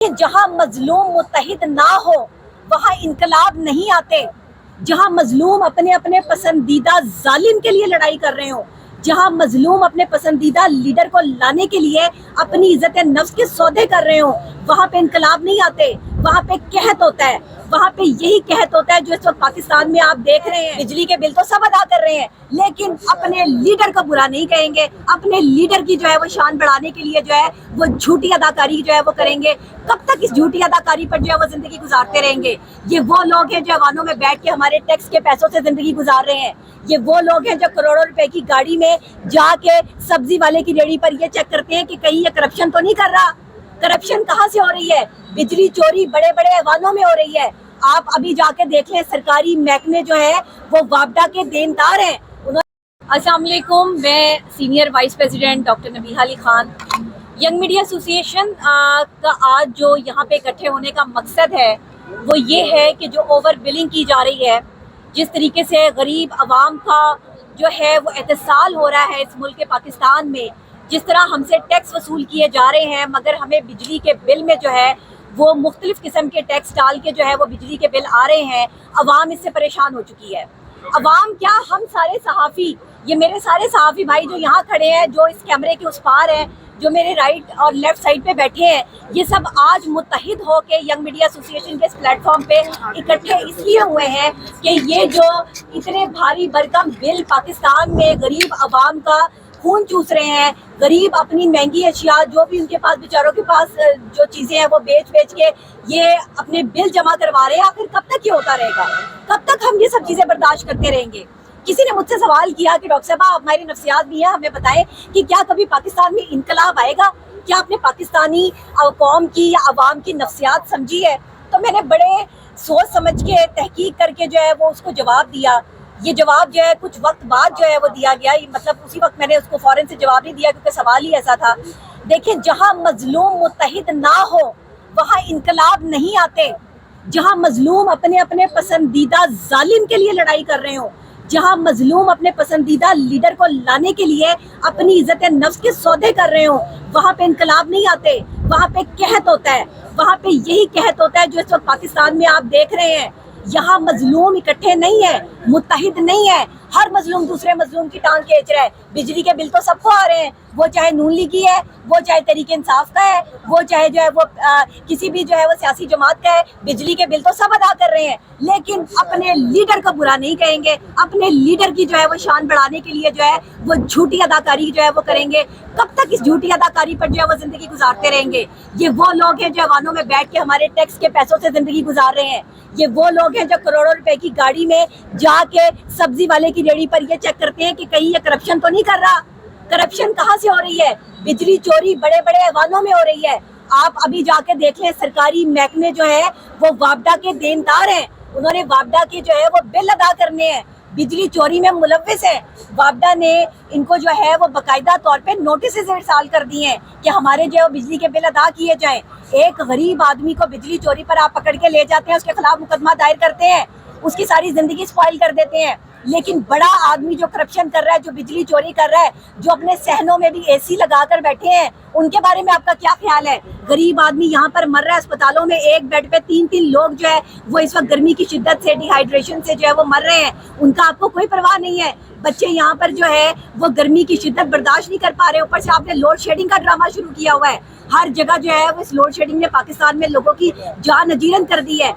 کہ جہاں مظلوم متحد نہ ہو وہاں انقلاب نہیں آتے، جہاں مظلوم اپنے اپنے پسندیدہ ظالم کے لیے لڑائی کر رہے ہوں، جہاں مظلوم اپنے پسندیدہ لیڈر کو لانے کے لیے اپنی عزت نفس کے سودے کر رہے ہوں، وہاں پہ انقلاب نہیں آتے، وہاں پہ قحط ہوتا ہے، وہاں پہ یہی قحط ہوتا ہے جو اس وقت پاکستان میں آپ دیکھ رہے ہیں۔ بجلی کے بل تو سب ادا کر رہے ہیں لیکن اپنے لیڈر کا برا نہیں کہیں گے، اپنے لیڈر کی جو ہے وہ شان بڑھانے کے لیے جو ہے وہ جھوٹی اداکاری جو ہے وہ کریں گے۔ کب تک اس جھوٹی اداکاری پر جو ہے وہ زندگی گزارتے رہیں گے؟ یہ وہ لوگ ہیں جو ایوانوں میں بیٹھ کے ہمارے ٹیکس کے پیسوں سے زندگی گزار رہے ہیں، یہ وہ لوگ ہیں جو کروڑوں روپے کی گاڑی میں جا کے سبزی والے کی ریڑھی پر یہ چیک کرتے ہیں کہ کہیں یہ کرپشن تو نہیں کر رہا۔ کرپشن کہاں سے ہو رہی ہے؟ بجلی چوری بڑے بڑے ایوانوں میں ہو رہی ہے۔ آپ ابھی جا کے دیکھ لیں، سرکاری محکمے جو ہے وہ وابڈا کے دیندار ہیں۔ السلام علیکم، میں senior vice president doctor نبیہہ Ali Khan. Young media ایسوسی ایشن کا آج جو یہاں پہ اکٹھے ہونے کا مقصد ہے وہ یہ ہے کہ جو اوور بلنگ کی جا رہی ہے، جس طریقے سے غریب عوام کا جو ہے وہ احتسال ہو رہا ہے اس ملک پاکستان میں، جس طرح ہم سے ٹیکس وصول کیے جا رہے ہیں مگر ہمیں بجلی کے بل میں جو ہے وہ مختلف قسم کے ٹیکس ڈال کے جو ہے وہ بجلی کے بل آ رہے ہیں، عوام اس سے پریشان ہو چکی ہے۔ عوام کیا، ہم سارے صحافی، یہ میرے سارے صحافی بھائی جو یہاں کھڑے ہیں، جو اس کیمرے کے اس پار ہیں، جو میرے رائٹ اور لیفٹ سائڈ پہ بیٹھے ہیں، یہ سب آج متحد ہو کے ینگ میڈیا ایسوسی ایشن کے اس پلیٹ فارم پہ اکٹھے اس لیے ہوئے ہیں کہ یہ جو اتنے بھاری بھرکم بل پاکستان میں غریب عوام کا خون چوس رہے ہیں، غریب اپنی مہنگی اشیاء جو بھی ان کے پاس بیچاروں کے پاس جو چیزیں ہیں وہ بیچ کے یہ اپنے بل جمع کروا رہے ہیں، آخر کب تک یہ ہوتا رہے گا؟ کب تک ہم یہ سب چیزیں برداشت کرتے رہیں گے؟ کسی نے مجھ سے سوال کیا کہ ڈاکٹر صاحبہ آپ ہماری نفسیات بھی ہیں، ہمیں بتائیں کہ کیا کبھی پاکستان میں انقلاب آئے گا؟ کیا آپ نے پاکستانی قوم کی یا عوام کی نفسیات سمجھی ہے؟ تو میں نے بڑے سوچ سمجھ کے تحقیق کر کے جو ہے وہ اس کو جواب دیا۔ یہ جواب جو ہے کچھ وقت بعد جو ہے وہ دیا گیا، مطلب اسی وقت میں نے اس کو فوراً سے جواب نہیں دیا کیونکہ سوال ہی ایسا تھا۔ دیکھیں، جہاں مظلوم متحد نہ ہو وہاں انقلاب نہیں آتے، جہاں مظلوم اپنے اپنے پسندیدہ ظالم کے لیے لڑائی کر رہے ہوں، جہاں مظلوم اپنے پسندیدہ لیڈر کو لانے کے لیے اپنی عزت نفس کے سودے کر رہے ہوں، وہاں پہ انقلاب نہیں آتے، وہاں پہ قحط ہوتا ہے، وہاں پہ یہی قحط ہوتا ہے جو اس وقت پاکستان میں آپ دیکھ رہے ہیں۔ یہاں مظلوم اکٹھے نہیں ہے، متحد نہیں ہے، ہر مظلوم دوسرے مظلوم کی ٹانگ کھینچ رہا ہے۔ بجلی کے بل تو سب کو آ رہے ہیں، وہ چاہے نون لیگی ہے، وہ چاہے تحریک انصاف کا ہے، وہ چاہے جو ہے وہ کسی بھی جو ہے وہ سیاسی جماعت کا ہے، بجلی کے بل تو سب ادا کر رہے ہیں لیکن اپنے لیڈر کا برا نہیں کہیں گے، اپنے لیڈر کی جو ہے وہ شان بڑھانے کے لیے جو ہے وہ جھوٹی اداکاری جو ہے وہ کریں گے۔ کب تک اس جھوٹی اداکاری پر جو ہے وہ زندگی گزارتے رہیں گے؟ یہ وہ لوگ ہیں جو ایوانوں میں بیٹھ کے ہمارے ٹیکس کے پیسوں سے زندگی گزار رہے ہیں، یہ وہ لوگ ہیں جو کروڑوں روپے کی گاڑی میں جا کے سبزی والے کی ریڑھی پر یہ چیک کرتے ہیں کہ کہیں یہ کرپشن تو نہیں کر رہا۔ کرپشن کہاں سے ہو رہی ہے؟ بجلی چوری بڑے بڑے ایوانوں میں ہو رہی ہے۔ آپ ابھی جا کے دیکھ لیں، سرکاری محکمے جو ہے وہ وابڈا کے دیندار ہیں، انہوں نے وابڈا کے جو ہے وہ بل ادا کرنے ہیں، بجلی چوری میں ملوث ہیں۔ وابڈا نے ان کو جو ہے وہ باقاعدہ طور پہ نوٹسز ارسال کر دیے ہیں کہ ہمارے جو ہے بجلی کے بل ادا کیے جائیں۔ ایک غریب آدمی کو بجلی چوری پر آپ پکڑ کے لے جاتے ہیں، اس کے خلاف مقدمہ دائر کرتے ہیں، اس کی ساری زندگی اسپائل کر دیتے ہیں، لیکن بڑا آدمی جو کرپشن کر رہا ہے، جو بجلی چوری کر رہا ہے، جو اپنے صحنوں میں بھی اے سی لگا کر بیٹھے ہیں، ان کے بارے میں آپ کا کیا خیال ہے؟ غریب آدمی یہاں پر مر رہا ہے، اسپتالوں میں ایک بیڈ پہ تین لوگ جو ہے وہ اس وقت گرمی کی شدت سے، ڈی ہائیڈریشن سے جو ہے وہ مر رہے ہیں، ان کا آپ کو کوئی پرواہ نہیں ہے۔ بچے یہاں پر جو ہے وہ گرمی کی شدت برداشت نہیں کر پا رہے، اوپر سے آپ نے لوڈ شیڈنگ کا ڈرامہ شروع کیا ہوا ہے۔ ہر جگہ جو ہے وہ اس لوڈ شیڈنگ نے پاکستان میں لوگوں کی جان اجیرن کر دی ہے۔